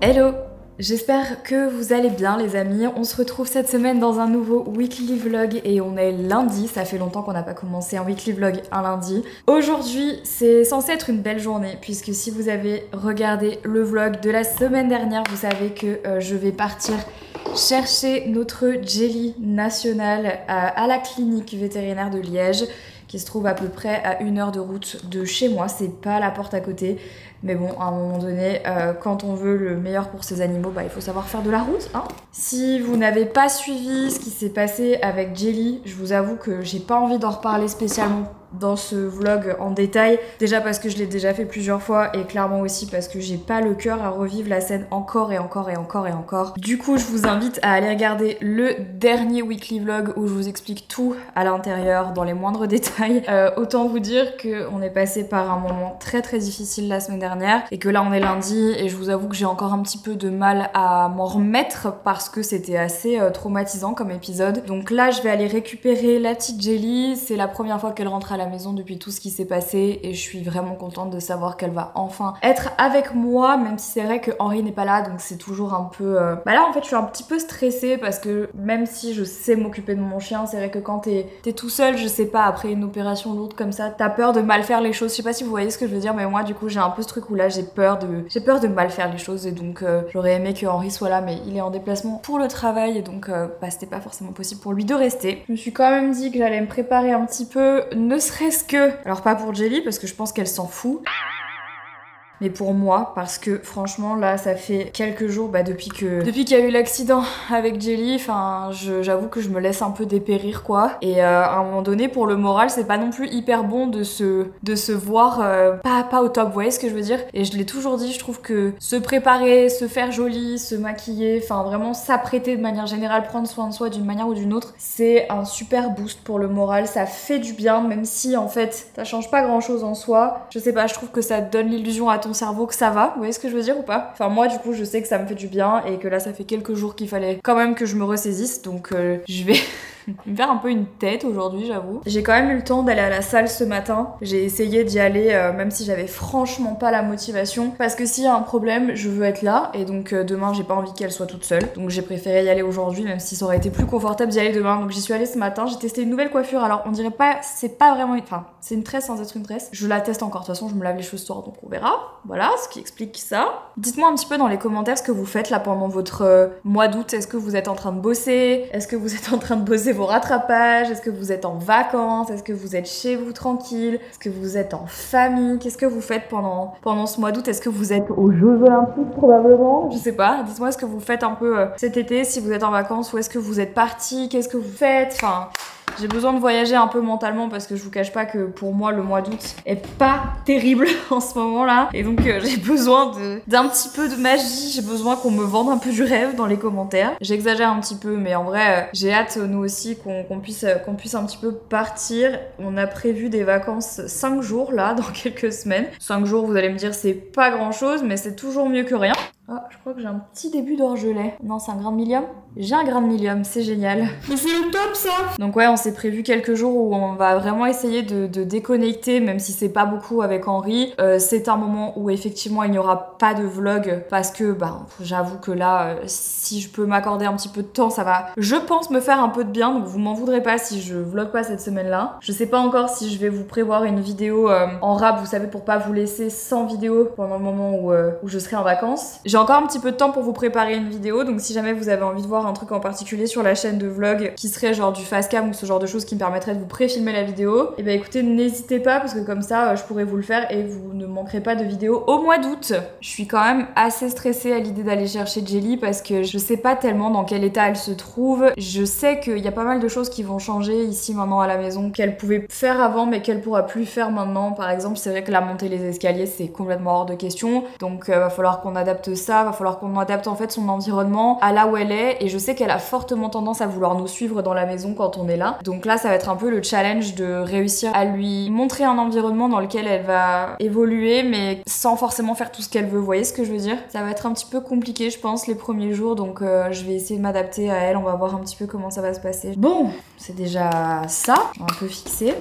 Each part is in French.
Hello! J'espère que vous allez bien les amis, on se retrouve cette semaine dans un nouveau weekly vlog et on est lundi, ça fait longtemps qu'on n'a pas commencé un weekly vlog un lundi. Aujourd'hui c'est censé être une belle journée puisque si vous avez regardé le vlog de la semaine dernière, vous savez que je vais partir chercher notre jelly national à la clinique vétérinaire de Liège qui se trouve à peu près à 1 heure de route de chez moi, c'est pas à la porte à côté. Mais bon, à un moment donné, quand on veut le meilleur pour ses animaux, bah, il faut savoir faire de la route, hein. Si vous n'avez pas suivi ce qui s'est passé avec Jelly, je vous avoue que j'ai pas envie d'en reparler spécialement dans ce vlog en détail. Déjà parce que je l'ai déjà fait plusieurs fois et clairement aussi parce que j'ai pas le cœur à revivre la scène encore et encore et encore et encore. Du coup, je vous invite à aller regarder le dernier weekly vlog où je vous explique tout à l'intérieur dans les moindres détails. Autant vous dire qu'on est passé par un moment très très difficile la semaine dernière et que là on est lundi et je vous avoue que j'ai encore un petit peu de mal à m'en remettre parce que c'était assez traumatisant comme épisode. Donc là je vais aller récupérer la petite Jelly, c'est la première fois qu'elle rentre à la maison depuis tout ce qui s'est passé et je suis vraiment contente de savoir qu'elle va enfin être avec moi, même si c'est vrai que Henri n'est pas là donc c'est toujours un peu... Bah là en fait je suis un petit peu stressée parce que même si je sais m'occuper de mon chien, c'est vrai que quand t'es tout seul, je sais pas, après une opération lourde comme ça, t'as peur de mal faire les choses. Je sais pas si vous voyez ce que je veux dire, mais moi du coup j'ai un peu ce truc où là j'ai peur de mal faire les choses et donc j'aurais aimé que Henri soit là, mais il est en déplacement pour le travail et donc bah, c'était pas forcément possible pour lui de rester. Je me suis quand même dit que j'allais me préparer un petit peu, ne serait-ce que, alors pas pour Jelly parce que je pense qu'elle s'en fout, mais pour moi, parce que franchement là ça fait quelques jours depuis qu'il y a eu l'accident avec Jelly, enfin j'avoue que je me laisse un peu dépérir quoi, et à un moment donné pour le moral c'est pas non plus hyper bon de se voir pas au top, vous voyez ce que je veux dire. Et je l'ai toujours dit, je trouve que se préparer, se faire jolie, se maquiller, enfin vraiment s'apprêter de manière générale, prendre soin de soi d'une manière ou d'une autre, c'est un super boost pour le moral, ça fait du bien même si en fait ça change pas grand chose en soi. Je sais pas, je trouve que ça donne l'illusion à ton cerveau que ça va, vous voyez ce que je veux dire ou pas? Enfin moi du coup je sais que ça me fait du bien et que là ça fait quelques jours qu'il fallait quand même que je me ressaisisse, donc je vais me faire un peu une tête aujourd'hui, j'avoue. J'ai quand même eu le temps d'aller à la salle ce matin. J'ai essayé d'y aller même si j'avais franchement pas la motivation parce que s'il y a un problème, je veux être là et donc demain j'ai pas envie qu'elle soit toute seule. Donc j'ai préféré y aller aujourd'hui même si ça aurait été plus confortable d'y aller demain. Donc j'y suis allée ce matin, j'ai testé une nouvelle coiffure. Alors on dirait pas, c'est pas vraiment enfin c'est une tresse sans être une tresse. Je la teste encore, de toute façon je me lave les cheveux ce soir donc on verra. Voilà, ce qui explique ça. Dites-moi un petit peu dans les commentaires ce que vous faites là pendant votre mois d'août. Est-ce que vous êtes en train de bosser? Est-ce que vous êtes en train de bosser vos rattrapages? Est-ce que vous êtes en vacances? Est-ce que vous êtes chez vous tranquille? Est-ce que vous êtes en famille? Qu'est-ce que vous faites pendant ce mois d'août? Est-ce que vous êtes aux Jeux Olympiques probablement? Je sais pas, dites-moi ce que vous faites un peu cet été, si vous êtes en vacances, ou est-ce que vous êtes parti? Qu'est-ce que vous faites? Enfin... j'ai besoin de voyager un peu mentalement parce que je vous cache pas que pour moi le mois d'août est pas terrible en ce moment là et donc j'ai besoin d'un petit peu de magie, j'ai besoin qu'on me vende un peu du rêve dans les commentaires. J'exagère un petit peu mais en vrai j'ai hâte nous aussi qu'on puisse un petit peu partir. On a prévu des vacances 5 jours là dans quelques semaines. 5 jours vous allez me dire c'est pas grand chose mais c'est toujours mieux que rien. Ah, je crois que j'ai un petit début d'orgelet. Non, c'est un grain de millium? J'ai un grain de millium, c'est génial. Mais c'est le top ça! Donc ouais, on s'est prévu quelques jours où on va vraiment essayer de déconnecter, même si c'est pas beaucoup avec Henri. C'est un moment où effectivement il n'y aura pas de vlog parce que j'avoue que là, si je peux m'accorder un petit peu de temps, ça va, je pense, me faire un peu de bien. Donc vous m'en voudrez pas si je vlog pas cette semaine-là. Je sais pas encore si je vais vous prévoir une vidéo en rap, vous savez, pour pas vous laisser sans vidéo pendant le moment où je serai en vacances. J'ai encore un petit peu de temps pour vous préparer une vidéo, donc si jamais vous avez envie de voir un truc en particulier sur la chaîne de vlog qui serait genre du fast cam ou ce genre de choses qui me permettraient de vous pré-filmer la vidéo, et ben écoutez, n'hésitez pas parce que comme ça je pourrais vous le faire et vous ne manquerez pas de vidéo au mois d'août. Je suis quand même assez stressée à l'idée d'aller chercher Jelly parce que je sais pas tellement dans quel état elle se trouve. Je sais qu'il y a pas mal de choses qui vont changer ici maintenant à la maison qu'elle pouvait faire avant mais qu'elle pourra plus faire maintenant. Par exemple, c'est vrai que la montée les escaliers c'est complètement hors de question, donc va falloir qu'on adapte ça, va falloir qu'on adapte en fait son environnement à là où elle est, et je sais qu'elle a fortement tendance à vouloir nous suivre dans la maison quand on est là. Donc là ça va être un peu le challenge de réussir à lui montrer un environnement dans lequel elle va évoluer mais sans forcément faire tout ce qu'elle veut, vous voyez ce que je veux dire? Ça va être un petit peu compliqué je pense les premiers jours, donc je vais essayer de m'adapter à elle, on va voir un petit peu comment ça va se passer. Bon, c'est déjà ça, un peu fixé.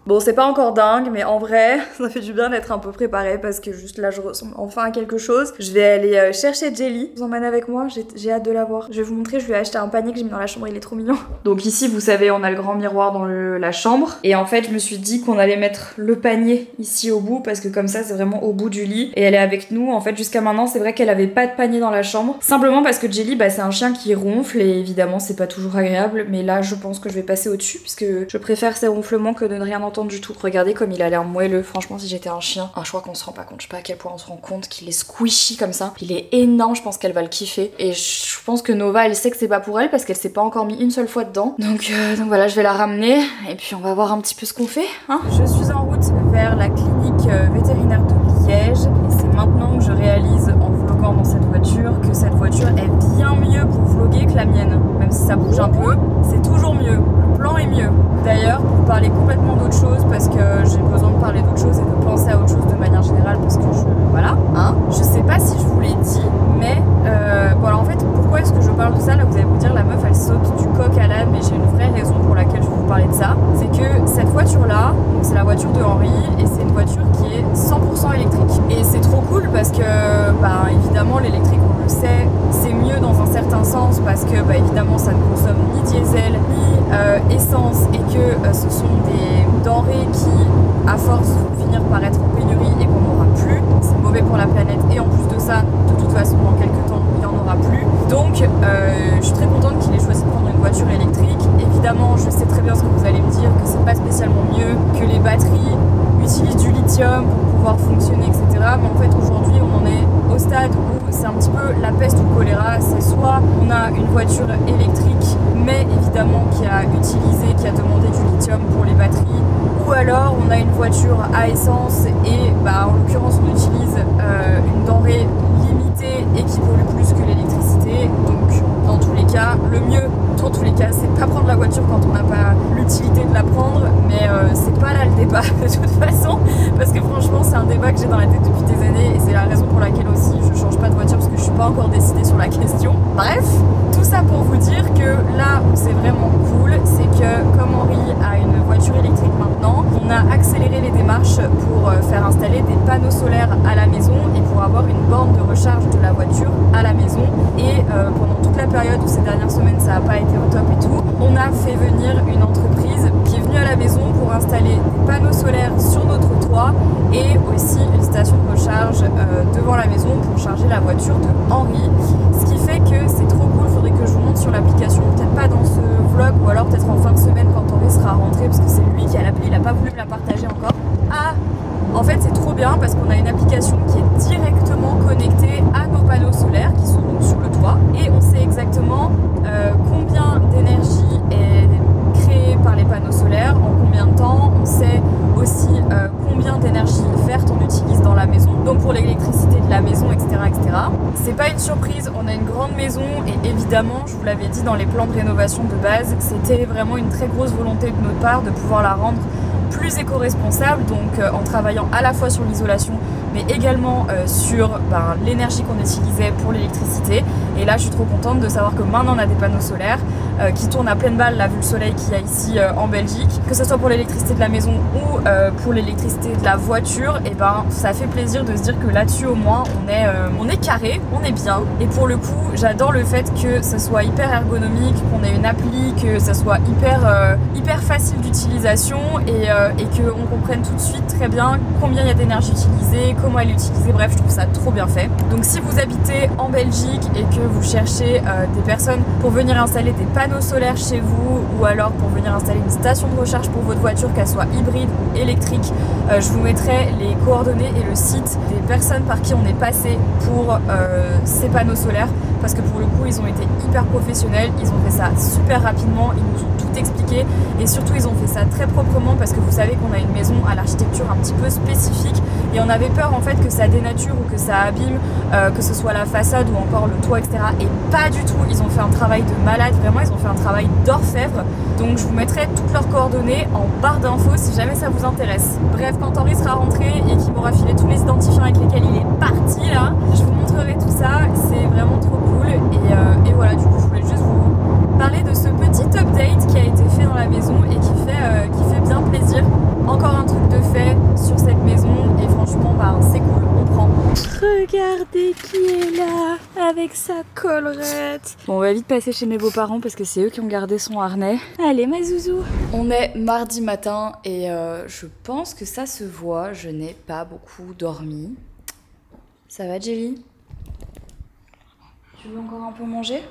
Bon, c'est pas encore dingue, mais en vrai, ça fait du bien d'être un peu préparée parce que juste là, je ressemble enfin à quelque chose. Je vais aller chercher Jelly. Je vous emmène avec moi, j'ai hâte de la voir. Je vais vous montrer, je lui ai acheté un panier que j'ai mis dans la chambre, il est trop mignon. Donc ici, vous savez, on a le grand miroir dans la chambre. Et en fait, je me suis dit qu'on allait mettre le panier ici au bout parce que comme ça, c'est vraiment au bout du lit. Et elle est avec nous. En fait, jusqu'à maintenant, c'est vrai qu'elle avait pas de panier dans la chambre. Simplement parce que Jelly, bah, c'est un chien qui ronfle et évidemment, c'est pas toujours agréable. Mais là, je pense que je vais passer au-dessus puisque je préfère ces ronflements que de ne rien entendre du tout. Regardez comme il a l'air moelleux. Franchement, si j'étais un chien, je crois qu'on se rend pas compte. Je sais pas à quel point on se rend compte qu'il est squishy comme ça. Il est énorme, je pense qu'elle va le kiffer. Et je pense que Nova, elle sait que c'est pas pour elle parce qu'elle s'est pas encore mis une seule fois dedans. Donc voilà, je vais la ramener et puis on va voir un petit peu ce qu'on fait. Hein. Je suis en route vers la clinique vétérinaire de Liège et c'est maintenant que je réalise en vloguant dans cette voiture que cette voiture est bien mieux pour vlogger que la mienne. Même si ça bouge un peu, c'est toujours mieux. Le plan est mieux. D'ailleurs, pour parler complètement d'autre chose, parce que j'ai besoin de parler d'autre chose et de penser à autre chose de manière générale, parce que voilà, hein. Je sais pas si je vous l'ai dit, mais bon alors en fait, pourquoi est-ce que je parle de ça? Là, vous allez vous dire, la meuf, elle saute du coq à l'âne, mais j'ai une vraie raison pour laquelle je vais vous parler de ça. C'est que cette voiture-là, c'est la voiture de Henri, et c'est une voiture qui est 100% électrique. Et c'est trop cool parce que, bah, évidemment, l'électrique, on le sait, c'est mieux dans un certain sens, parce que, bah, évidemment, ça ne consomme ni diesel, ni essence, et que ce sont des denrées qui, à force, vont finir par être en pénurie et qu'on n'aura plus. C'est mauvais pour la planète, et en plus de ça, de toute façon, dans quelques temps, il n'y en aura plus. Donc, je suis très contente qu'il ait choisi de prendre une voiture électrique. Évidemment, je sais très bien ce que vous allez me dire, que c'est pas spécialement mieux, que les batteries utilisent du lithium pour pouvoir fonctionner, etc. Mais en fait, aujourd'hui, on en est au stade où c'est un petit peu la peste ou le choléra. C'est soit on a une voiture électrique, mais évidemment qui a demandé du lithium pour les batteries, ou alors on a une voiture à essence et bah, en l'occurrence on utilise une denrée limitée et qui pollue plus que l'électricité. Donc dans tous les cas, le mieux dans tous les cas, c'est pas prendre la voiture quand on n'a pas l'utilité de la prendre, mais c'est pas là le débat de toute façon, parce que franchement c'est un débat que j'ai dans la tête depuis des années et c'est la raison pour laquelle aussi je change pas de voiture parce que je suis pas encore décidée sur la question. Bref, tout ça pour vous dire que là où c'est vraiment cool, c'est que comme Henri a une voiture électrique maintenant, on a accéléré les démarches pour faire installer des panneaux solaires à la maison et pour avoir une borne de recharge de la voiture à la maison. Et pendant toute la période où ces dernières semaines ça n'a pas été au top et tout, on a fait venir une entreprise qui est venue à la maison pour installer des panneaux solaires sur notre toit et aussi une station de recharge devant la maison pour charger la voiture de Henri. Ce qui fait que c'est trop cool, faudrait que je vous montre sur l'application, peut-être pas dans ce vlog ou alors peut-être en fin de semaine quand Henri sera rentré parce que c'est lui qui a l'appli, il a pas voulu me la partager encore. Ah, en fait c'est trop bien parce qu'on a une application qui est directement connectée à nos panneaux solaires qui sont donc sur le toit et on sait exactement combien d'énergie est créée par les panneaux solaires, en combien de temps, on sait aussi combien d'énergie verte on utilise dans la maison, donc pour l'électricité de la maison, etc. etc. C'est pas une surprise, on a une grande maison et évidemment, je vous l'avais dit dans les plans de rénovation de base, c'était vraiment une très grosse volonté de notre part de pouvoir la rendre plus éco-responsable, donc en travaillant à la fois sur l'isolation mais également sur l'énergie qu'on utilisait pour l'électricité. Et là je suis trop contente de savoir que maintenant on a des panneaux solaires qui tournent à pleine balle, là vu le soleil qu'il y a ici en Belgique, que ce soit pour l'électricité de la maison ou pour l'électricité de la voiture. Et ben ça fait plaisir de se dire que là-dessus au moins on est carré, on est bien. Et pour le coup j'adore le fait que ça soit hyper ergonomique, qu'on ait une appli, que ça soit hyper facile d'utilisation et qu'on comprenne tout de suite très bien combien il y a d'énergie utilisée, comment elle est utilisée, bref je trouve ça trop bien fait. Donc si vous habitez en Belgique et que vous cherchez des personnes pour venir installer des panneaux solaires chez vous ou alors pour venir installer une station de recharge pour votre voiture, qu'elle soit hybride ou électrique, je vous mettrai les coordonnées et le site des personnes par qui on est passé pour ces panneaux solaires parce que pour le coup ils ont été hyper professionnels, ils ont fait ça super rapidement, ils nous ont tout expliqué et surtout ils ont fait ça très proprement parce que vous savez qu'on a une maison à l'architecture un petit peu spécifique et on avait peur en fait que ça dénature ou que ça abîme, que ce soit la façade ou encore le toit, etc. Et pas du tout, ils ont fait un travail de malade, vraiment ils ont fait un travail d'orfèvre. Donc je vous mettrai toutes leurs coordonnées en barre d'infos si jamais ça vous intéresse. Bref, quand Henri sera rentré et qu'il m'aura filé tous les identifiants avec lesquels il est parti là, je vous montrerai tout ça, c'est vraiment trop cool. Et voilà, du coup je voulais juste vous parler de ce petit update qui a été fait dans la maison et qui fait bien plaisir. Encore sur cette maison et franchement bah c'est cool, on prend. Regardez qui est là avec sa collerette. Bon, on va vite passer chez mes beaux-parents parce que c'est eux qui ont gardé son harnais. Allez ma zouzou. On est mardi matin et je pense que ça se voit, je n'ai pas beaucoup dormi. Ça va Jelly? Tu veux encore un peu manger?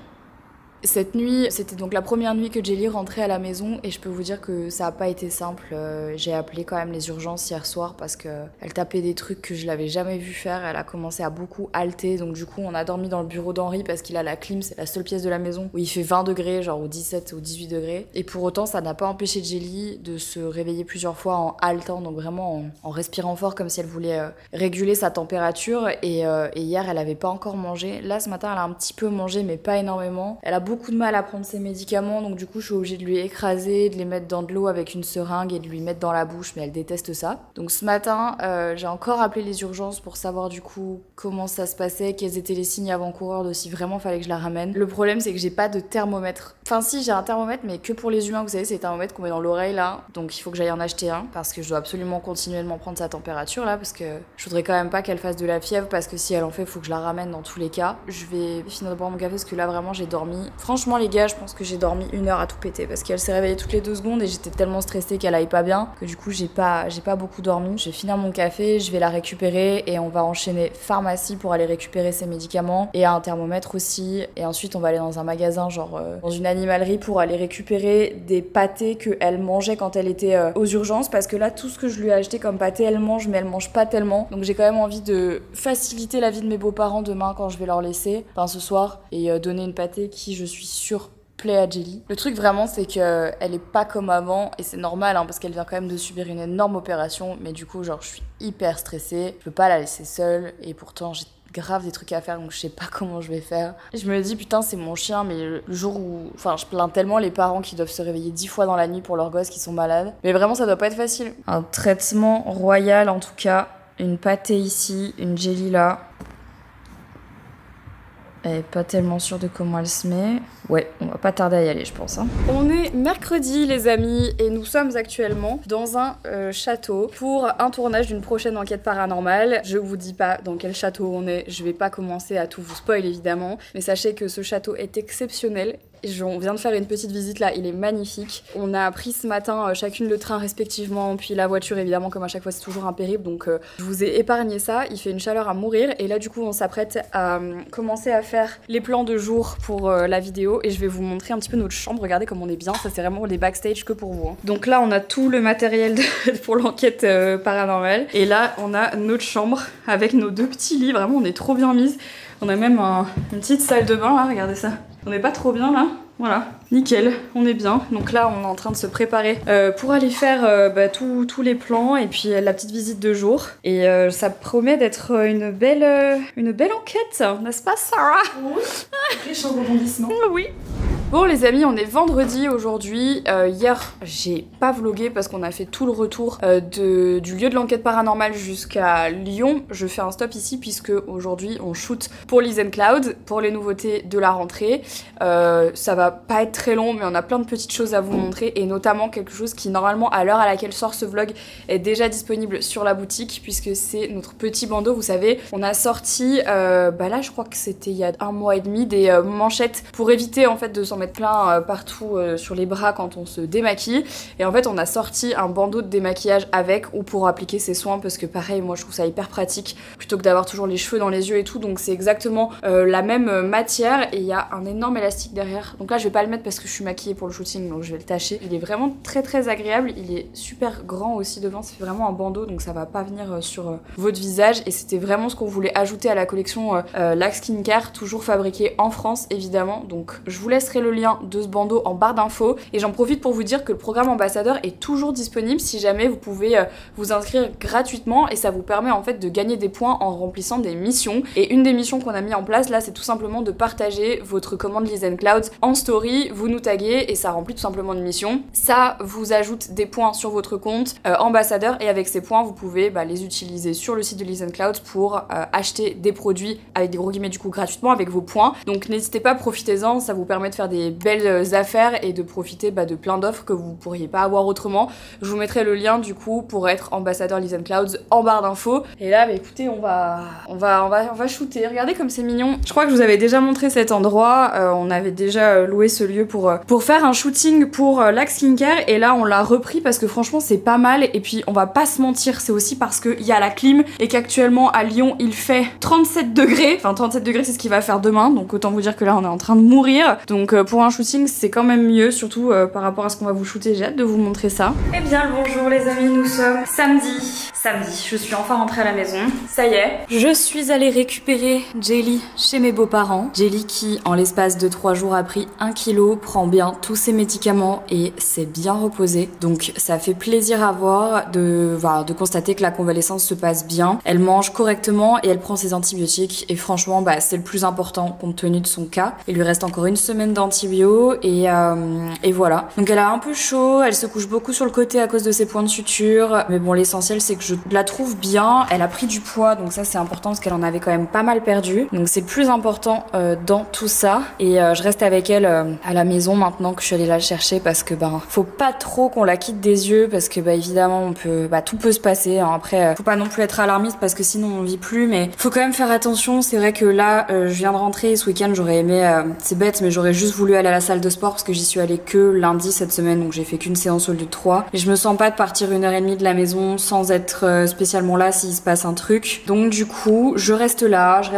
Cette nuit, c'était donc la première nuit que Jelly rentrait à la maison et je peux vous dire que ça a pas été simple. J'ai appelé quand même les urgences hier soir parce qu'elle tapait des trucs que je l'avais jamais vu faire. Elle a commencé à beaucoup halter, donc du coup on a dormi dans le bureau d'Henri parce qu'il a la clim, c'est la seule pièce de la maison où il fait 20 degrés, genre ou 17 ou 18 degrés. Et pour autant ça n'a pas empêché Jelly de se réveiller plusieurs fois en haltant, donc vraiment en respirant fort comme si elle voulait réguler sa température. Et hier elle avait pas encore mangé. Là ce matin elle a un petit peu mangé mais pas énormément. Elle a beaucoup de mal à prendre ses médicaments, donc du coup je suis obligée de lui écraser, de les mettre dans de l'eau avec une seringue et de lui mettre dans la bouche, mais elle déteste ça. Donc ce matin j'ai encore appelé les urgences pour savoir du coup comment ça se passait, quels étaient les signes avant-coureurs de si vraiment fallait que je la ramène. Le problème c'est que j'ai pas de thermomètre. Enfin si, j'ai un thermomètre mais que pour les humains, vous savez, c'est un thermomètre qu'on met dans l'oreille là, donc il faut que j'aille en acheter un parce que je dois absolument continuellement prendre sa température là, parce que je voudrais quand même pas qu'elle fasse de la fièvre, parce que si elle en fait, il faut que je la ramène dans tous les cas. Je vais finir de boire mon café parce que là vraiment j'ai dormi. Franchement les gars, je pense que j'ai dormi 1 heure à tout péter parce qu'elle s'est réveillée toutes les 2 secondes et j'étais tellement stressée qu'elle aille pas bien que du coup j'ai pas beaucoup dormi. Je vais finir mon café, je vais la récupérer et on va enchaîner pharmacie pour aller récupérer ses médicaments et un thermomètre aussi, et ensuite on va aller dans un magasin genre dans une animalerie pour aller récupérer des pâtés qu'elle mangeait quand elle était aux urgences, parce que là tout ce que je lui ai acheté comme pâté elle mange, mais elle mange pas tellement, donc j'ai quand même envie de faciliter la vie de mes beaux-parents demain quand je vais leur laisser, enfin ce soir, et donner une pâtée qui je suis sûre plaît à Jelly. Le truc vraiment c'est que elle est pas comme avant et c'est normal hein, parce qu'elle vient quand même de subir une énorme opération, mais du coup genre je suis hyper stressée, je peux pas la laisser seule et pourtant j'ai grave des trucs à faire donc je sais pas comment je vais faire. Et je me dis putain c'est mon chien, mais le jour où... Enfin je plains tellement les parents qui doivent se réveiller 10 fois dans la nuit pour leurs gosses qui sont malades, mais vraiment ça doit pas être facile. Un traitement royal en tout cas, une pâtée ici, une Jelly là. Elle est pas tellement sûre de comment elle se met. Ouais, on va pas tarder à y aller, je pense. Hein. On est mercredi, les amis, et nous sommes actuellement dans un château pour un tournage d'une prochaine enquête paranormale. Je vous dis pas dans quel château on est, je vais pas commencer à tout vous spoil évidemment, mais sachez que ce château est exceptionnel. On vient de faire une petite visite là, il est magnifique. On a pris ce matin chacune le train respectivement, puis la voiture évidemment, comme à chaque fois c'est toujours un périple, donc je vous ai épargné ça. Il fait une chaleur à mourir et là du coup on s'apprête à commencer à faire les plans de jour pour la vidéo et je vais vous montrer un petit peu notre chambre. Regardez comme on est bien, ça c'est vraiment des backstage que pour vous. Hein. Donc là on a tout le matériel pour l'enquête paranormale et là on a notre chambre avec nos 2 petits lits, vraiment on est trop bien mises. On a même une petite salle de bain là, regardez ça. On n'est pas trop bien là, voilà, nickel, on est bien. Donc là on est en train de se préparer pour aller faire tous les plans et puis la petite visite de jour. Et ça promet d'être une belle enquête, n'est-ce pas Sarah? Oui, riche en rebondissements. Oui. Bon les amis, on est vendredi aujourd'hui. Hier j'ai pas vlogué parce qu'on a fait tout le retour du lieu de l'enquête paranormale jusqu'à Lyon. Je fais un stop ici puisque aujourd'hui on shoot pour Liz & Cloud, pour les nouveautés de la rentrée. Ça va pas être très long mais on a plein de petites choses à vous montrer et notamment quelque chose qui normalement à l'heure à laquelle sort ce vlog est déjà disponible sur la boutique puisque c'est notre petit bandeau. Vous savez, on a sorti là je crois que c'était il y a 1 mois et demi des manchettes pour éviter en fait de s'en mettre plein partout sur les bras quand on se démaquille, et en fait on a sorti un bandeau de démaquillage avec, ou pour appliquer ses soins, parce que pareil moi je trouve ça hyper pratique plutôt que d'avoir toujours les cheveux dans les yeux et tout, donc c'est exactement la même matière et il y a un énorme élastique derrière. Donc là je vais pas le mettre parce que je suis maquillée pour le shooting, donc je vais le tâcher. Il est vraiment très très agréable, il est super grand aussi devant, c'est vraiment un bandeau donc ça va pas venir sur votre visage, et c'était vraiment ce qu'on voulait ajouter à la collection Lac Skincare, toujours fabriqué en France évidemment. Donc je vous laisserai le lien de ce bandeau en barre d'infos et j'en profite pour vous dire que le programme ambassadeur est toujours disponible si jamais vous pouvez vous inscrire gratuitement, et ça vous permet en fait de gagner des points en remplissant des missions. Et une des missions qu'on a mis en place là, c'est tout simplement de partager votre commande Liz & Cloud en story, vous nous taguez et ça remplit tout simplement une mission. Ça vous ajoute des points sur votre compte ambassadeur, et avec ces points vous pouvez les utiliser sur le site de Liz & Cloud pour acheter des produits avec des gros guillemets du coup gratuitement avec vos points. Donc n'hésitez pas, profitez-en, ça vous permet de faire des belles affaires et de profiter de plein d'offres que vous pourriez pas avoir autrement. Je vous mettrai le lien du coup pour être ambassadeur Liz Clouds en barre d'infos. Et là écoutez, on va shooter. Regardez comme c'est mignon. Je crois que je vous avais déjà montré cet endroit. On avait déjà loué ce lieu pour faire un shooting pour Lax Skincare et là on l'a repris parce que franchement c'est pas mal. Et puis on va pas se mentir, c'est aussi parce qu'il y a la clim et qu'actuellement à Lyon il fait 37 degrés. Enfin 37 degrés c'est ce qu'il va faire demain, donc autant vous dire que là on est en train de mourir. Donc pour un shooting c'est quand même mieux, surtout par rapport à ce qu'on va vous shooter. J'ai hâte de vous montrer ça. Eh bien le bonjour les amis, nous sommes samedi. Je suis enfin rentrée à la maison. Ça y est, je suis allée récupérer Jelly chez mes beaux-parents. Jelly qui en l'espace de 3 jours a pris 1 kg, prend bien tous ses médicaments et s'est bien reposée. Donc ça fait plaisir à voir de constater que la convalescence se passe bien. Elle mange correctement et elle prend ses antibiotiques et franchement c'est le plus important compte tenu de son cas. Il lui reste encore 1 semaine d'antibio et voilà. Donc elle a un peu chaud, elle se couche beaucoup sur le côté à cause de ses points de suture, mais bon l'essentiel c'est que je la trouve bien. Elle a pris du poids donc ça c'est important parce qu'elle en avait quand même pas mal perdu, donc c'est le plus important dans tout ça. Et je reste avec elle à la maison maintenant que je suis allée la chercher parce que faut pas trop qu'on la quitte des yeux parce que évidemment tout peut se passer hein. Après faut pas non plus être alarmiste parce que sinon on vit plus, mais faut quand même faire attention. C'est vrai que là je viens de rentrer et ce week-end j'aurais aimé, c'est bête mais j'aurais juste voulu aller à la salle de sport parce que j'y suis allée que lundi cette semaine, donc j'ai fait qu'une séance au lieu de 3 et je me sens pas de partir 1h30 de la maison sans être spécialement là s'il se passe un truc. Donc du coup je reste là, je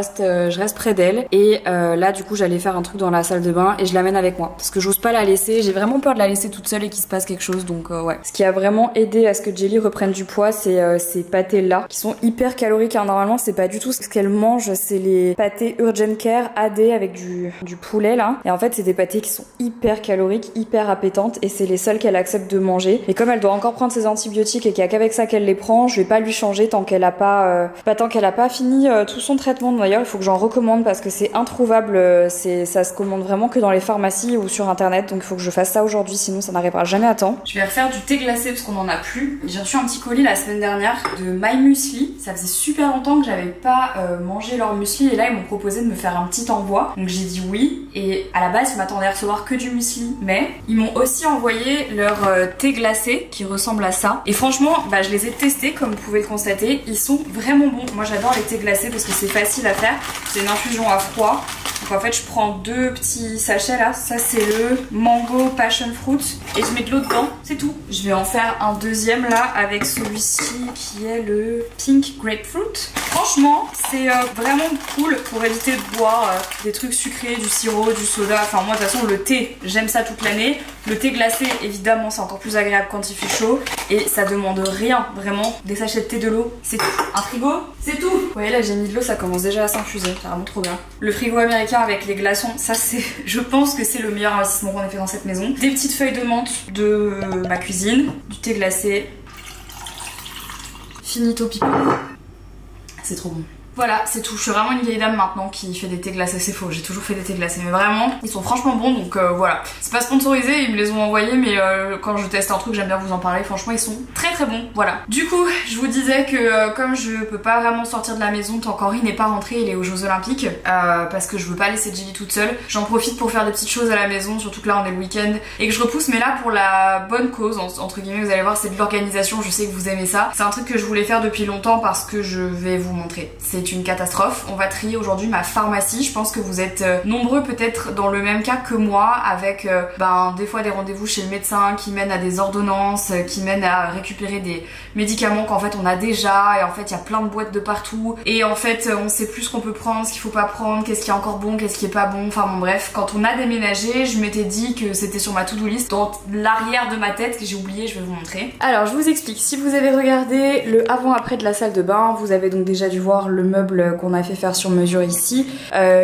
reste près d'elle et là du coup j'allais faire un truc dans la salle de bain et je l'amène avec moi parce que j'ose pas la laisser, j'ai vraiment peur de la laisser toute seule et qu'il se passe quelque chose. Donc ouais. Ce qui a vraiment aidé à ce que Jelly reprenne du poids c'est ces pâtés là qui sont hyper caloriques hein. Normalement c'est pas du tout ce qu'elle mange, c'est les pâtés Urgent Care AD avec du poulet là, et en fait c'est des pâtés qui sont hyper caloriques, hyper appétantes et c'est les seuls qu'elle accepte de manger. Et comme elle doit encore prendre ses antibiotiques et qu'il y a qu'avec ça qu'elle les prend, je vais pas lui changer tant qu'elle a pas fini tout son traitement. D'ailleurs il faut que j'en recommande parce que c'est introuvable, ça se commande vraiment que dans les pharmacies ou sur internet, donc il faut que je fasse ça aujourd'hui sinon ça n'arrivera jamais à temps. Je vais refaire du thé glacé parce qu'on en a plus. J'ai reçu un petit colis la semaine dernière de My Muesli, ça faisait super longtemps que j'avais pas mangé leur muesli et là ils m'ont proposé de me faire un petit envoi, donc j'ai dit oui. Et à la base je m'attendais à recevoir que du muesli, mais ils m'ont aussi envoyé leur thé glacé qui ressemble à ça et franchement je les ai testés comme vous pouvez le constater, ils sont vraiment bons. Moi j'adore les thés glacés parce que c'est facile à faire, c'est une infusion à froid. Donc en fait je prends 2 petits sachets là, ça c'est le mango passion fruit et je mets de l'eau dedans, c'est tout. Je vais en faire un deuxième là avec celui-ci qui est le pink grapefruit. Franchement c'est vraiment cool pour éviter de boire des trucs sucrés, du sirop, du soda. Enfin moi de toute façon le thé j'aime ça toute l'année. Le thé glacé évidemment c'est encore plus agréable quand il fait chaud et ça demande rien vraiment. Des sachets de thé, de l'eau, c'est tout. Un frigo, c'est tout. Vous voyez là j'ai mis de l'eau, ça commence déjà à s'infuser, c'est vraiment trop bien. Le frigo américain avec les glaçons, ça c'est, je pense que c'est le meilleur investissement qu'on ait fait dans cette maison. Des petites feuilles de menthe de ma cuisine, du thé glacé, finito pipo. C'est trop bon. Voilà, c'est tout. Je suis vraiment une vieille dame maintenant qui fait des thés glacés. C'est faux, j'ai toujours fait des thés glacés, mais vraiment, ils sont franchement bons. Donc voilà, c'est pas sponsorisé, ils me les ont envoyés, mais quand je teste un truc, j'aime bien vous en parler. Franchement, ils sont très très bons. Voilà. Du coup, je vous disais que comme je peux pas vraiment sortir de la maison tant qu'Henri n'est pas rentré, il est aux Jeux Olympiques, parce que je veux pas laisser Jelly toute seule. J'en profite pour faire des petites choses à la maison, surtout que là on est le week-end et que je repousse, mais là pour la bonne cause entre guillemets. Vous allez voir, c'est de l'organisation. Je sais que vous aimez ça. C'est un truc que je voulais faire depuis longtemps parce que je vais vous montrer. C'est une catastrophe. On va trier aujourd'hui ma pharmacie. Je pense que vous êtes nombreux peut-être dans le même cas que moi, avec des fois des rendez-vous chez le médecin qui mènent à des ordonnances, qui mènent à récupérer des médicaments qu'en fait on a déjà, et en fait il y a plein de boîtes de partout et en fait on sait plus ce qu'on peut prendre, ce qu'il faut pas prendre, qu'est-ce qui est encore bon, qu'est-ce qui est pas bon. Enfin bon bref, quand on a déménagé, je m'étais dit que c'était sur ma to-do list dans l'arrière de ma tête que j'ai oublié. Je vais vous montrer. Alors je vous explique. Si vous avez regardé le avant-après de la salle de bain, vous avez donc déjà dû voir le meuble qu'on a fait faire sur mesure ici,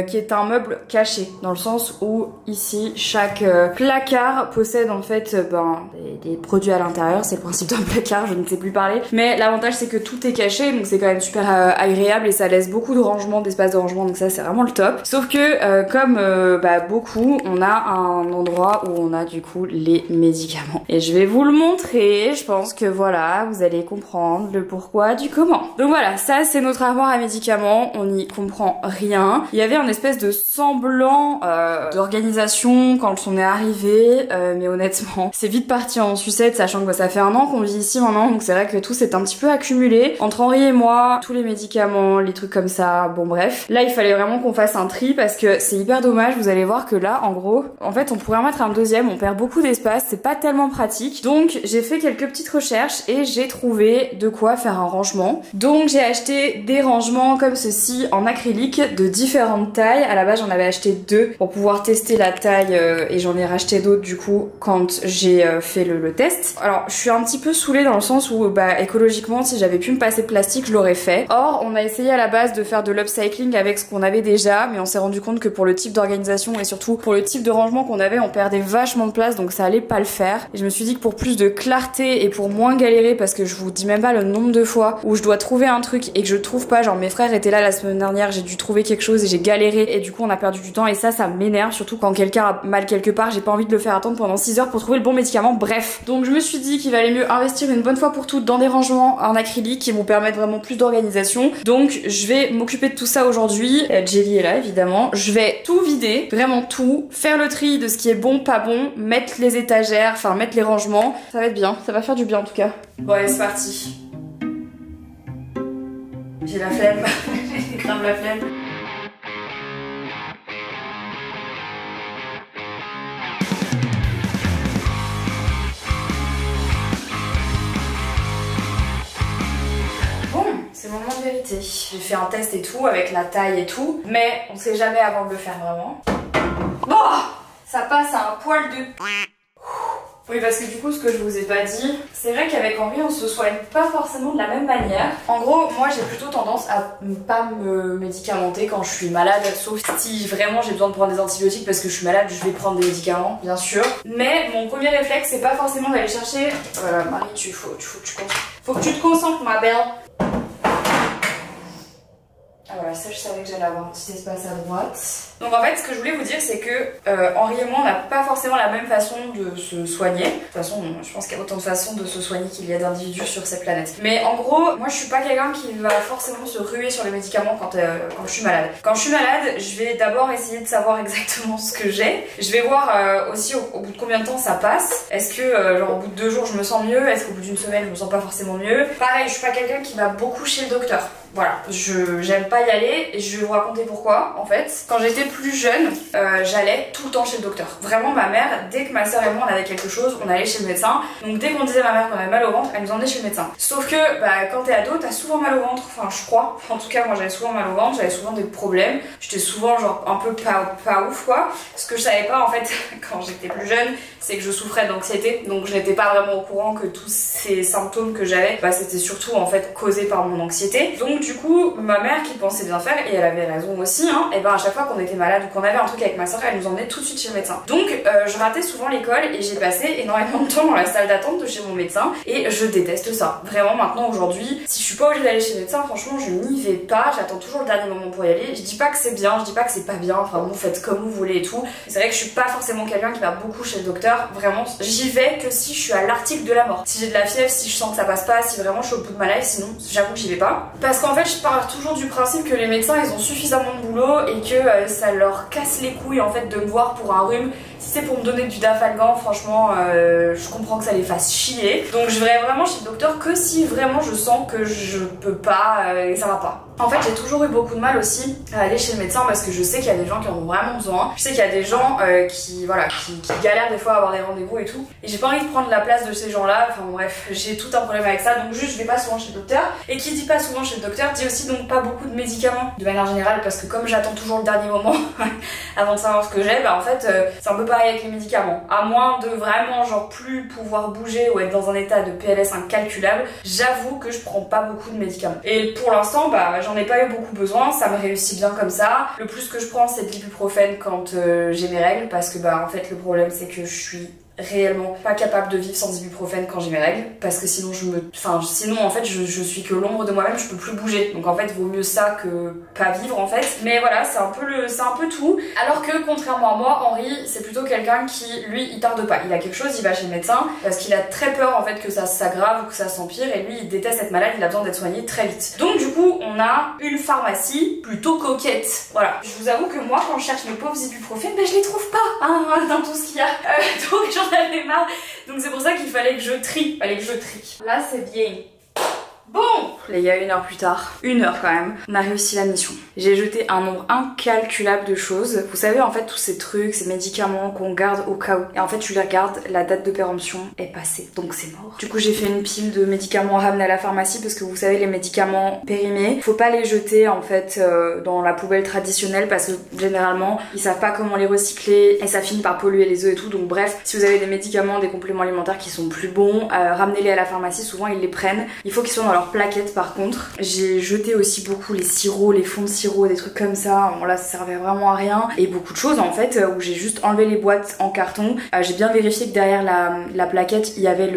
qui est un meuble caché, dans le sens où ici chaque placard possède en fait des produits à l'intérieur. C'est le principe d'un placard, je ne sais plus parler, mais l'avantage c'est que tout est caché, donc c'est quand même super agréable et ça laisse beaucoup de rangement, d'espace de rangement, donc ça c'est vraiment le top. Sauf que comme beaucoup, on a un endroit où on a du coup les médicaments et je vais vous le montrer. Je pense que voilà, vous allez comprendre le pourquoi du comment. Donc voilà, ça c'est notre armoire à médicaments. médicaments, on n'y comprend rien. Il y avait un espèce de semblant d'organisation quand on est arrivé, mais honnêtement, c'est vite parti en sucette, sachant que ça fait un an qu'on vit ici maintenant, donc c'est vrai que tout s'est un petit peu accumulé. Entre Henri et moi, tous les médicaments, les trucs comme ça, bon bref. Là, il fallait vraiment qu'on fasse un tri parce que c'est hyper dommage, vous allez voir que là, en gros, en fait, on pourrait en mettre un deuxième, on perd beaucoup d'espace, c'est pas tellement pratique. Donc, j'ai fait quelques petites recherches et j'ai trouvé de quoi faire un rangement. Donc, j'ai acheté des rangements comme ceci en acrylique de différentes tailles. À la base, j'en avais acheté 2 pour pouvoir tester la taille et j'en ai racheté d'autres du coup quand j'ai fait le test. Alors, je suis un petit peu saoulée dans le sens où, bah, écologiquement, si j'avais pu me passer de plastique, je l'aurais fait. Or, on a essayé à la base de faire de l'upcycling avec ce qu'on avait déjà, mais on s'est rendu compte que pour le type d'organisation et surtout pour le type de rangement qu'on avait, on perdait vachement de place, donc ça allait pas le faire. Et je me suis dit que pour plus de clarté et pour moins galérer, parce que je vous dis même pas le nombre de fois où je dois trouver un truc et que je trouve pas, genre mes frères étaient là la semaine dernière, j'ai dû trouver quelque chose et j'ai galéré et du coup on a perdu du temps et ça m'énerve, surtout quand quelqu'un a mal quelque part, j'ai pas envie de le faire attendre pendant 6 heures pour trouver le bon médicament, bref. Donc je me suis dit qu'il valait mieux investir une bonne fois pour toutes dans des rangements en acrylique qui vont permettre vraiment plus d'organisation. Donc je vais m'occuper de tout ça aujourd'hui. Jelly est là évidemment. Je vais tout vider, vraiment tout, faire le tri de ce qui est bon, pas bon, mettre les étagères, enfin mettre les rangements. Ça va être bien, ça va faire du bien en tout cas. Bon allez c'est parti. J'ai la flemme, j'ai grave la flemme. C'est le moment de vérité. J'ai fait un test et tout, avec la taille et tout, mais on sait jamais avant de le faire vraiment. Oh, ça passe à un poil de... Oui, parce que du coup, ce que je vous ai pas dit, c'est vrai qu'avec Henri, on se soigne pas forcément de la même manière. En gros, moi, j'ai plutôt tendance à pas me médicamenter quand je suis malade, sauf si vraiment j'ai besoin de prendre des antibiotiques parce que je suis malade, je vais prendre des médicaments, bien sûr. Mais mon premier réflexe, c'est pas forcément d'aller chercher... Marie, faut que tu te concentres, ma belle. Ah voilà, ça je savais que j'allais avoir un petit espace à droite. Donc en fait, ce que je voulais vous dire, c'est que Henri et moi, on n'a pas forcément la même façon de se soigner. De toute façon, je pense qu'il y a autant de façons de se soigner qu'il y a d'individus sur cette planète. Mais en gros, moi je suis pas quelqu'un qui va forcément se ruer sur les médicaments quand je suis malade. Quand je suis malade, je vais d'abord essayer de savoir exactement ce que j'ai. Je vais voir aussi au bout de combien de temps ça passe. Est-ce que genre au bout de 2 jours je me sens mieux? Est-ce qu'au bout d'une semaine je me sens pas forcément mieux? Pareil, je suis pas quelqu'un qui va beaucoup chez le docteur. Voilà, j'aime pas y aller et je vais vous raconter pourquoi en fait. Quand j'étais plus jeune, j'allais tout le temps chez le docteur. Vraiment ma mère, dès que ma soeur et moi on avait quelque chose, on allait chez le médecin. Donc dès qu'on disait à ma mère qu'on avait mal au ventre, elle nous emmenait chez le médecin. Sauf que bah, quand t'es ado, t'as souvent mal au ventre, enfin je crois. En tout cas moi j'avais souvent mal au ventre, j'avais souvent des problèmes. J'étais souvent genre un peu pas ouf quoi. Ce que je savais pas en fait quand j'étais plus jeune, c'est que je souffrais d'anxiété. Donc je n'étais pas vraiment au courant que tous ces symptômes que j'avais, bah, c'était surtout en fait causé par mon anxiété. Donc du coup, ma mère qui pensait bien faire, et elle avait raison aussi, hein, et ben à chaque fois qu'on était malade ou qu'on avait un truc avec ma soeur, elle nous emmenait tout de suite chez le médecin. Donc je ratais souvent l'école et j'ai passé énormément de temps dans la salle d'attente de chez mon médecin et je déteste ça. Vraiment maintenant aujourd'hui, si je suis pas obligée d'aller chez le médecin, franchement je n'y vais pas, j'attends toujours le dernier moment pour y aller. Je dis pas que c'est bien, je dis pas que c'est pas bien, enfin bon faites comme vous voulez et tout. C'est vrai que je suis pas forcément quelqu'un qui va beaucoup chez le docteur, vraiment j'y vais que si je suis à l'article de la mort. Si j'ai de la fièvre, si je sens que ça passe pas, si vraiment je suis au bout de ma life, sinon j'avoue que j'y vais pas. Parce qu'en fait je pars toujours du principe que les médecins ils ont suffisamment de boulot et que ça leur casse les couilles en fait de me voir pour un rhume. Si c'est pour me donner du Dafalgan, franchement je comprends que ça les fasse chier. Donc je vais vraiment chez le docteur que si vraiment je sens que je peux pas et ça va pas. En fait j'ai toujours eu beaucoup de mal aussi à aller chez le médecin parce que je sais qu'il y a des gens qui en ont vraiment besoin. Je sais qu'il y a des gens qui galèrent des fois à avoir des rendez-vous et tout. Et j'ai pas envie de prendre la place de ces gens-là. Enfin bref, j'ai tout un problème avec ça. Donc juste je vais pas souvent chez le docteur. Et qui dit pas souvent chez le docteur dit aussi donc pas beaucoup de médicaments de manière générale parce que comme j'attends toujours le dernier moment avant de savoir ce que j'ai, bah en fait c'est un peu pareil avec les médicaments. À moins de vraiment genre plus pouvoir bouger ou être dans un état de PLS incalculable, j'avoue que je prends pas beaucoup de médicaments. Et pour l'instant bah j'en ai pas eu beaucoup besoin, ça me réussit bien comme ça. Le plus que je prends c'est de l'ibuprofène quand j'ai mes règles parce que bah en fait le problème c'est que je suis réellement pas capable de vivre sans ibuprofène quand j'ai mes règles, parce que sinon sinon en fait je suis que l'ombre de moi-même, je peux plus bouger. Donc en fait vaut mieux ça que pas vivre en fait. Mais voilà, c'est un peu tout. Alors que contrairement à moi, Henri c'est plutôt quelqu'un qui lui il tarde pas. Il a quelque chose, il va chez le médecin parce qu'il a très peur en fait que ça s'aggrave ou que ça s'empire, et lui il déteste être malade, il a besoin d'être soigné très vite. Donc du coup on a une pharmacie plutôt coquette. Voilà. Je vous avoue que moi quand je cherche mes pauvres ibuprofènes, ben je les trouve pas hein, dans tout ce qu'il y a. Donc j'en avais marre. Donc c'est pour ça qu'il fallait que je trie. Là c'est bien. Bon, les gars, 1 heure plus tard, 1 heure quand même, on a réussi la mission. J'ai jeté un nombre incalculable de choses. Vous savez en fait tous ces trucs, ces médicaments qu'on garde au cas où. Et en fait tu les regardes, la date de péremption est passée, donc c'est mort. Du coup j'ai fait une pile de médicaments à ramener à la pharmacie parce que vous savez les médicaments périmés, faut pas les jeter en fait dans la poubelle traditionnelle parce que généralement ils savent pas comment les recycler et ça finit par polluer les œufs et tout. Donc bref, si vous avez des médicaments, des compléments alimentaires qui sont plus bons, ramenez-les à la pharmacie, souvent ils les prennent. Il faut qu'ils soient dans leur plaquettes par contre. J'ai jeté aussi beaucoup les sirops, les fonds de sirop, des trucs comme ça. Bon là ça servait vraiment à rien. Et beaucoup de choses en fait où j'ai juste enlevé les boîtes en carton. J'ai bien vérifié que derrière la plaquette il y avait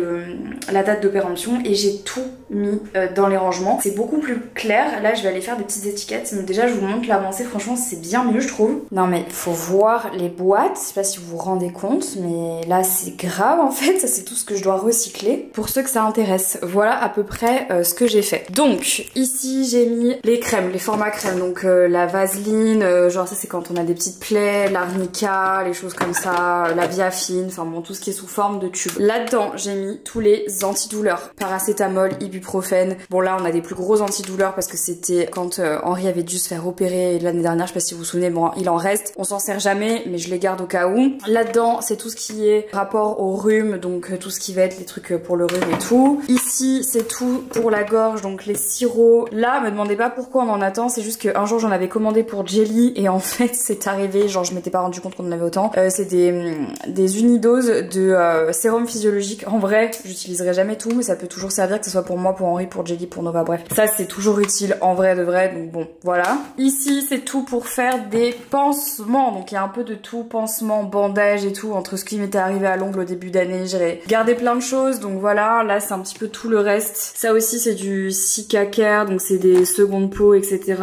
la date de péremption et j'ai tout mis dans les rangements. C'est beaucoup plus clair. Là je vais aller faire des petites étiquettes. Mais déjà je vous montre l'avancée, franchement c'est bien mieux je trouve. Non mais faut voir les boîtes. Je sais pas si vous vous rendez compte mais là c'est grave en fait. Ça c'est tout ce que je dois recycler. Pour ceux que ça intéresse. Voilà à peu près ce que j'ai fait. Donc ici j'ai mis les crèmes, les formats crèmes, donc la vaseline, genre ça c'est quand on a des petites plaies, l'arnica, les choses comme ça, la biafine, enfin bon tout ce qui est sous forme de tube. Là-dedans j'ai mis tous les antidouleurs, paracétamol, ibuprofène. Bon là on a des plus gros antidouleurs parce que c'était quand Henri avait dû se faire opérer l'année dernière, je sais pas si vous vous souvenez, bon il en reste, on s'en sert jamais mais je les garde au cas où. Là-dedans c'est tout ce qui est rapport au rhume, donc tout ce qui va être les trucs pour le rhume et tout. Ici c'est tout pour la gorge, donc les sirops. Là, me demandez pas pourquoi on en attend, c'est juste qu'un jour j'en avais commandé pour Jelly et en fait c'est arrivé, genre je m'étais pas rendu compte qu'on en avait autant. C'est des unidoses de sérum physiologique. En vrai, j'utiliserai jamais tout, mais ça peut toujours servir, que ce soit pour moi, pour Henri, pour Jelly, pour Nova, bref. Ça c'est toujours utile en vrai de vrai, donc bon, voilà. Ici c'est tout pour faire des pansements, donc il y a un peu de tout, pansements, bandages et tout, entre ce qui m'était arrivé à l'ongle au début d'année, j'ai gardé plein de choses, donc voilà, là c'est un petit peu tout le reste. Ça aussi c'est du Sika Care, donc c'est des secondes peaux, etc.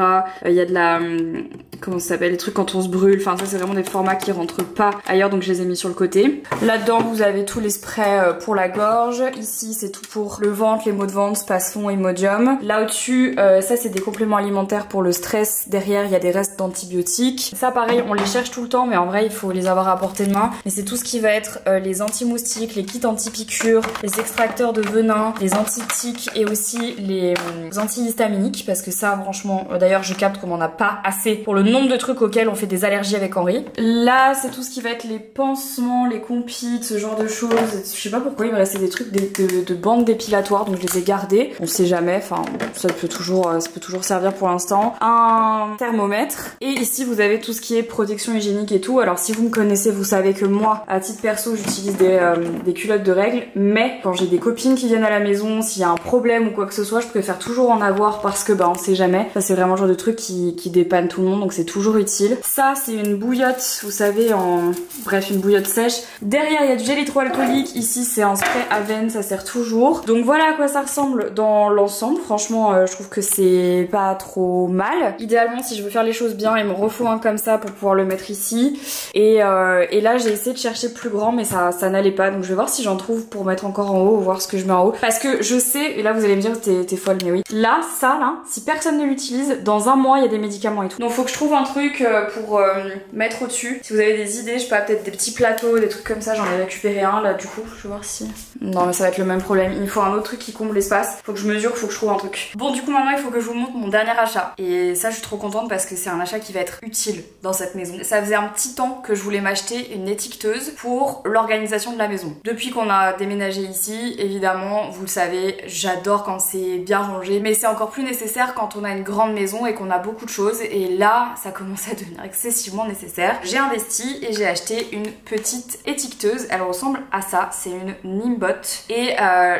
Il y a de la... comment ça s'appelle, les trucs quand on se brûle, enfin ça c'est vraiment des formats qui rentrent pas ailleurs, donc je les ai mis sur le côté. Là-dedans vous avez tous les sprays pour la gorge. Ici c'est tout pour le ventre, les maux de ventre, Spasfon, Imodium. Là au-dessus, ça c'est des compléments alimentaires pour le stress. Derrière il y a des restes d'antibiotiques. Ça pareil, on les cherche tout le temps, mais en vrai il faut les avoir à portée de main. Mais c'est tout ce qui va être les anti-moustiques, les kits anti-piqûres, les extracteurs de venin, les anti-tiques et aussi les antihistaminiques, parce que ça franchement, d'ailleurs je capte qu'on en a pas assez pour le nombre de trucs auxquels on fait des allergies avec Henri. Là c'est tout ce qui va être les pansements, les compites, ce genre de choses. Je sais pas pourquoi il me restait des trucs de bandes dépilatoires, donc je les ai gardés. On sait jamais, enfin ça peut toujours servir pour l'instant. Un thermomètre. Et ici vous avez tout ce qui est protection hygiénique et tout. Alors si vous me connaissez, vous savez que moi à titre perso j'utilise des culottes de règles, mais quand j'ai des copines qui viennent à la maison, s'il y a un problème ou quoi que ce soit, je préfère toujours en avoir parce que bah on sait jamais. Ça c'est vraiment le genre de truc qui dépanne tout le monde, donc c'est toujours utile. Ça c'est une bouillotte, vous savez, bref une bouillotte sèche. Derrière il y a du gel hydroalcoolique, ici c'est un spray à veine, ça sert toujours. Donc voilà à quoi ça ressemble dans l'ensemble. Franchement je trouve que c'est pas trop mal. Idéalement si je veux faire les choses bien, il me refaut un comme ça pour pouvoir le mettre ici. Et là j'ai essayé de chercher plus grand mais ça n'allait pas, donc je vais voir si j'en trouve pour mettre encore en haut, voir ce que je mets en haut. Parce que je sais, et là vous allez me dire t'es folle, mais oui. Là, ça là, si personne ne l'utilise, dans un mois il y a des médicaments et tout. Donc faut que je trouve un truc pour mettre au-dessus. Si vous avez des idées, je sais pas, peut-être des petits plateaux, des trucs comme ça, j'en ai récupéré un là du coup, je vais voir si... Non mais ça va être le même problème, il me faut un autre truc qui comble l'espace. Faut que je mesure, faut que je trouve un truc. Bon du coup maintenant il faut que je vous montre mon dernier achat. Et ça je suis trop contente parce que c'est un achat qui va être utile dans cette maison. Ça faisait un petit temps que je voulais m'acheter une étiqueteuse pour l'organisation de la maison. Depuis qu'on a déménagé ici, évidemment, vous le savez, j'adore quand c'est bien rangé, mais c'est encore plus nécessaire quand on a une grande maison et qu'on a beaucoup de choses, et là ça commence à devenir excessivement nécessaire. J'ai investi et j'ai acheté une petite étiqueteuse, elle ressemble à ça, c'est une Nimbot, et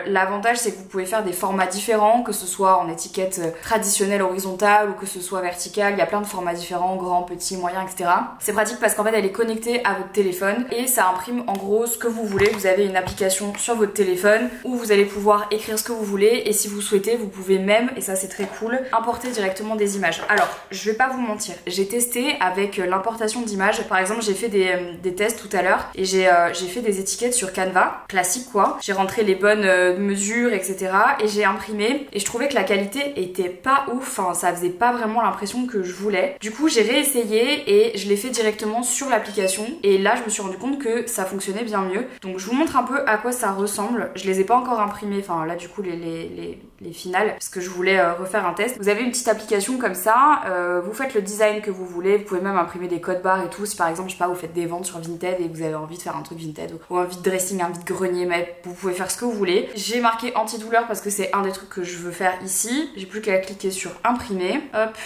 l'avantage c'est que vous pouvez faire des formats différents, que ce soit en étiquette traditionnelle horizontale ou que ce soit verticale, il y a plein de formats différents, grands, petits, moyens, etc. C'est pratique parce qu'en fait elle est connectée à votre téléphone et ça imprime en gros ce que vous voulez. Vous avez une application sur votre téléphone où vous allez pouvoir écrire ce que vous voulez, et si vous souhaitez vous pouvez même, et ça c'est très cool, importer directement des images. Alors je vais pas vous mentir, j'ai testé avec l'importation d'images. Par exemple j'ai fait des tests tout à l'heure et j'ai fait des étiquettes sur Canva, classique quoi. J'ai rentré les bonnes mesures, etc. et j'ai imprimé, et je trouvais que la qualité était pas ouf, enfin ça faisait pas vraiment l'impression que je voulais. Du coup j'ai réessayé et je l'ai fait directement sur l'application, et là je me suis rendu compte que ça fonctionnait bien mieux. Donc je vous montre un peu à quoi ça ressemble. Je les ai pas encore imprimés, enfin là du coup les finales, parce que je voulais refaire un test. Vous avez une petite application comme ça, vous faites le design que vous voulez, vous pouvez même imprimer des codes barres et tout. Si par exemple je sais pas, vous faites des ventes sur Vinted et vous avez envie de faire un truc Vinted ou un vide dressing, un vide grenier, mais vous pouvez faire ce que vous voulez. J'ai marqué antidouleur parce que c'est un des trucs que je veux faire ici. J'ai plus qu'à cliquer sur imprimer, hop.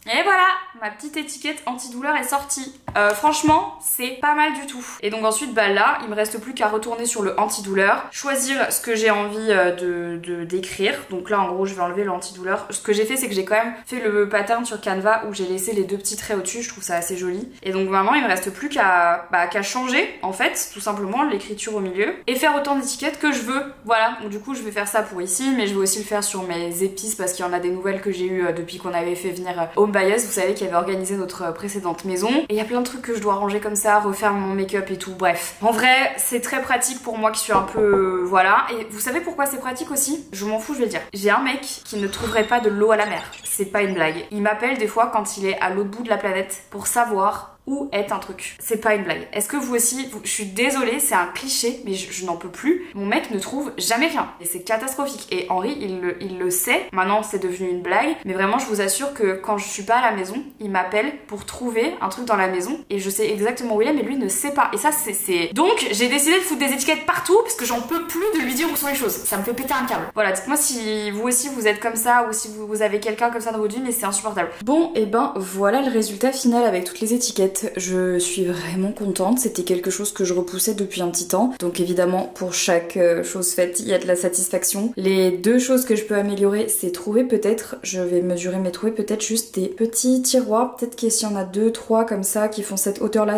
Et voilà, ma petite étiquette antidouleur est sortie. Franchement, c'est pas mal du tout. Et donc ensuite, bah là, il me reste plus qu'à retourner sur le antidouleur, choisir ce que j'ai envie d'écrire. Donc là, en gros, je vais enlever l'antidouleur. Ce que j'ai fait, c'est que j'ai quand même fait le pattern sur Canva où j'ai laissé les deux petits traits au-dessus. Je trouve ça assez joli. Et donc vraiment, il me reste plus qu'à changer, en fait, tout simplement, l'écriture au milieu et faire autant d'étiquettes que je veux. Voilà, donc du coup, je vais faire ça pour ici, mais je vais aussi le faire sur mes épices parce qu'il y en a des nouvelles que j'ai eues depuis qu'on avait fait venir Home Bias, vous savez, qui avait organisé notre précédente maison. Et il y a plein de trucs que je dois ranger comme ça, refaire mon make-up et tout, bref. En vrai, c'est très pratique pour moi qui suis un peu... voilà. Et vous savez pourquoi c'est pratique aussi? Je m'en fous, je vais le dire. J'ai un mec qui ne trouverait pas de l'eau à la mer. C'est pas une blague. Il m'appelle des fois quand il est à l'autre bout de la planète pour savoir où est un truc. C'est pas une blague. Est-ce que vous aussi, je suis désolée, c'est un cliché, mais je n'en peux plus. Mon mec ne trouve jamais rien. Et c'est catastrophique. Et Henri, il le sait. Maintenant, c'est devenu une blague. Mais vraiment, je vous assure que quand je suis pas à la maison, il m'appelle pour trouver un truc dans la maison. Et je sais exactement où il est, mais lui ne sait pas. Et ça, c'est... Donc, j'ai décidé de foutre des étiquettes partout, parce que j'en peux plus de lui dire où sont les choses. Ça me fait péter un câble. Voilà, dites-moi si vous aussi, vous êtes comme ça, ou si vous avez quelqu'un comme ça dans votre vie, mais c'est insupportable. Bon, et ben, voilà le résultat final avec toutes les étiquettes. Je suis vraiment contente, c'était quelque chose que je repoussais depuis un petit temps. Donc évidemment, pour chaque chose faite, il y a de la satisfaction. Les deux choses que je peux améliorer, c'est trouver peut-être, je vais mesurer, mais trouver peut-être juste des petits tiroirs. Peut-être qu'il y en a 2, 3 comme ça qui font cette hauteur-là,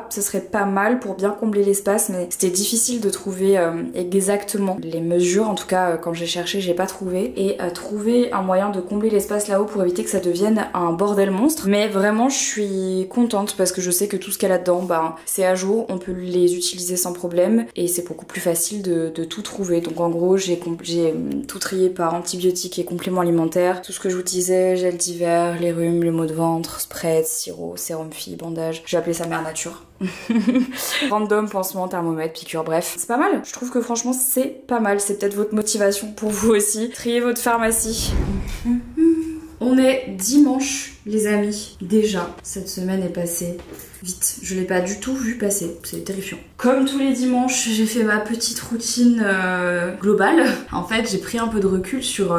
ce serait pas mal pour bien combler l'espace, mais c'était difficile de trouver exactement les mesures. En tout cas, quand j'ai cherché, j'ai pas trouvé. Et trouver un moyen de combler l'espace là-haut pour éviter que ça devienne un bordel monstre. Mais vraiment, je suis contente parce que je sais que tout ce qu'il y a là-dedans, bah, c'est à jour, on peut les utiliser sans problème et c'est beaucoup plus facile de tout trouver. Donc en gros, j'ai tout trié par antibiotiques et compléments alimentaires. Tout ce que je vous disais, gel d'hiver, les rhumes, les maux de ventre, spread, sirop, sérum fille, bandage. J'ai appelé ça mère nature. Random, pansement, thermomètre, piqûre, bref. C'est pas mal. Je trouve que franchement, c'est pas mal. C'est peut-être votre motivation pour vous aussi. Triez votre pharmacie. On est dimanche, les amis. Déjà, cette semaine est passée vite. Je l'ai pas du tout vu passer. C'est terrifiant. Comme tous les dimanches, j'ai fait ma petite routine globale. En fait, j'ai pris un peu de recul sur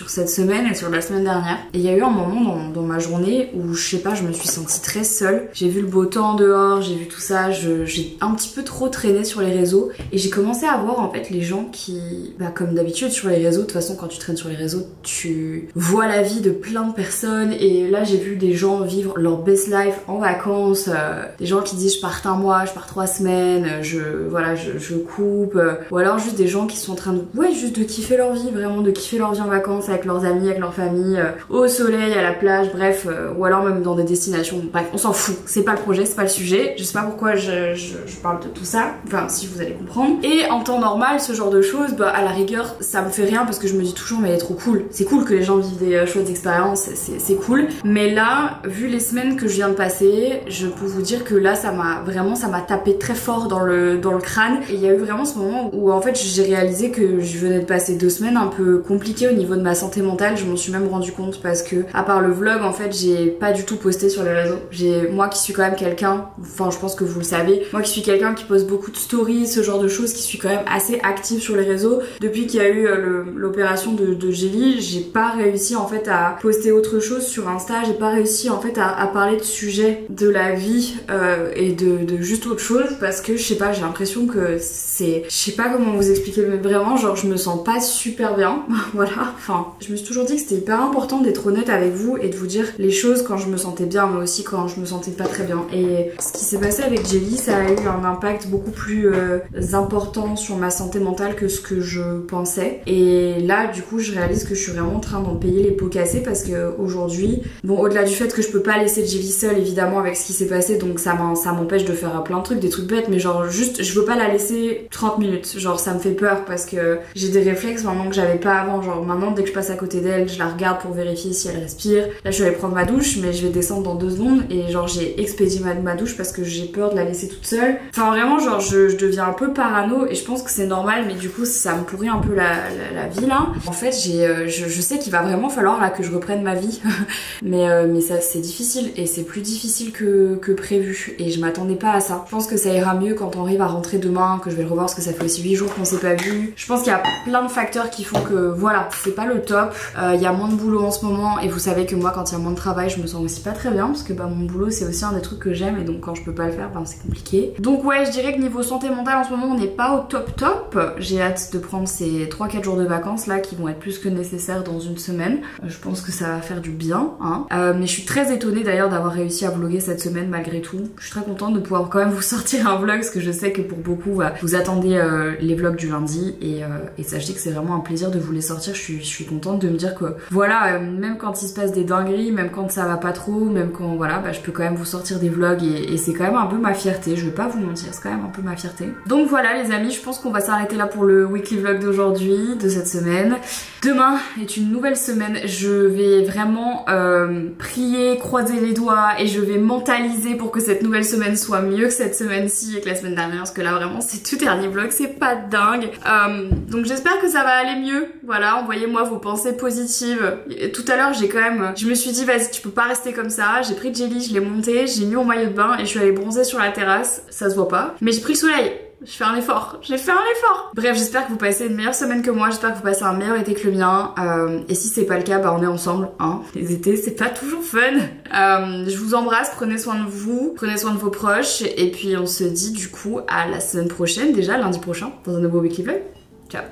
cette semaine et sur la semaine dernière. Et il y a eu un moment dans ma journée où, je sais pas, je me suis sentie très seule. J'ai vu le beau temps dehors, j'ai vu tout ça. J'ai un petit peu trop traîné sur les réseaux. Et j'ai commencé à voir en fait les gens qui, bah, comme d'habitude sur les réseaux, de toute façon quand tu traînes sur les réseaux, tu vois la vie de plein de personnes. Et là, j'ai vu des gens vivre leur best life en vacances. Des gens qui disent je pars un mois, je pars 3 semaines, je coupe, ou alors juste des gens qui sont en train de, juste de kiffer leur vie, vraiment de kiffer leur vie en vacances avec leurs amis, avec leur famille, au soleil, à la plage, bref, ou alors même dans des destinations, bref, on s'en fout, c'est pas le projet, c'est pas le sujet, je sais pas pourquoi je parle de tout ça, enfin si vous allez comprendre. Et en temps normal, ce genre de choses, bah à la rigueur, ça me fait rien parce que je me dis toujours mais elle est trop cool, c'est cool que les gens vivent des chouettes expériences, c'est cool, mais là, vu les semaines que je viens de passer, je peux vous dire que là ça m'a tapé très fort dans le crâne. Et il y a eu vraiment ce moment où en fait j'ai réalisé que je venais de passer 2 semaines un peu compliquées au niveau de ma santé mentale. Je m'en suis même rendu compte parce que à part le vlog en fait j'ai pas du tout posté sur les réseaux. Moi qui suis quand même quelqu'un, enfin je pense que vous le savez, moi qui suis quelqu'un qui poste beaucoup de stories, ce genre de choses, qui suis quand même assez active sur les réseaux. Depuis qu'il y a eu l'opération de Jelly, j'ai pas réussi en fait à poster autre chose sur Insta, j'ai pas réussi en fait à parler de sujets de la vie et de juste autre chose parce que je sais pas, j'ai l'impression que c'est, je sais pas comment vous expliquer, mais vraiment genre je me sens pas super bien. Voilà, enfin je me suis toujours dit que c'était hyper important d'être honnête avec vous et de vous dire les choses quand je me sentais bien mais aussi quand je me sentais pas très bien. Et ce qui s'est passé avec Jelly, ça a eu un impact beaucoup plus important sur ma santé mentale que ce que je pensais. Et là du coup je réalise que je suis vraiment en train d'en payer les pots cassés parce que aujourd'hui, bon au-delà du fait que je peux pas laisser Jelly seule évidemment avec ce qui s'est passé, donc ça m'empêche de faire plein de trucs, des trucs bêtes, mais genre juste je veux pas la laisser 30 minutes, genre ça me fait peur parce que j'ai des réflexes maintenant que j'avais pas avant, genre maintenant dès que je passe à côté d'elle je la regarde pour vérifier si elle respire. Là je vais aller prendre ma douche mais je vais descendre dans 2 secondes et genre j'ai expédié ma douche parce que j'ai peur de la laisser toute seule. Enfin vraiment genre je deviens un peu parano et je pense que c'est normal, mais du coup ça me pourrit un peu la vie là. En fait je sais qu'il va vraiment falloir là que je reprenne ma vie mais ça c'est difficile et c'est plus difficile que prévu et je m'attendais pas à ça. Je pense que ça ira mieux quand on arrive à rentrer demain, que je vais le revoir parce que ça fait aussi 8 jours qu'on s'est pas vu. Je pense qu'il y a plein de facteurs qui font que voilà, c'est pas le top. Il y a moins de boulot en ce moment et vous savez que moi quand il y a moins de travail je me sens aussi pas très bien parce que bah mon boulot c'est aussi un des trucs que j'aime et donc quand je peux pas le faire bah c'est compliqué. Donc ouais je dirais que niveau santé mentale en ce moment on n'est pas au top. J'ai hâte de prendre ces 3-4 jours de vacances là qui vont être plus que nécessaires dans une semaine. Je pense que ça va faire du bien hein. Mais je suis très étonnée d'ailleurs d'avoir réussi à vlogger cette semaine malgré tout. Je suis très contente de pouvoir quand même vous sortir un vlog parce que je sais que pour beaucoup vous attendez les vlogs du lundi et sachez que c'est vraiment un plaisir de vous les sortir. Je suis contente de me dire que voilà, même quand il se passe des dingueries, même quand ça va pas trop, même quand voilà, bah, je peux quand même vous sortir des vlogs et c'est quand même un peu ma fierté, je vais pas vous mentir, c'est quand même un peu ma fierté. Donc voilà les amis, je pense qu'on va s'arrêter là pour le weekly vlog d'aujourd'hui, de cette semaine. Demain est une nouvelle semaine, je vais vraiment prier, croiser les doigts et je vais mentaliser pour que cette nouvelle semaine soit mieux que cette semaine-ci et que la semaine dernière parce que là vraiment c'est tout dernier vlog, c'est pas dingue. Donc j'espère que ça va aller mieux, voilà, envoyez-moi vos pensées positives. Et tout à l'heure j'ai quand même, je me suis dit vas-y tu peux pas rester comme ça, j'ai pris Jelly, je l'ai monté, j'ai mis mon maillot de bain et je suis allée bronzer sur la terrasse, ça se voit pas, mais j'ai pris le soleil. Je fais un effort, j'ai fait un effort. Bref, j'espère que vous passez une meilleure semaine que moi, j'espère que vous passez un meilleur été que le mien. Et si c'est pas le cas, bah on est ensemble, hein. Les étés, c'est pas toujours fun. Je vous embrasse, prenez soin de vous, prenez soin de vos proches. Et puis on se dit du coup à la semaine prochaine, déjà lundi prochain, dans un nouveau weekly vlog. Ciao.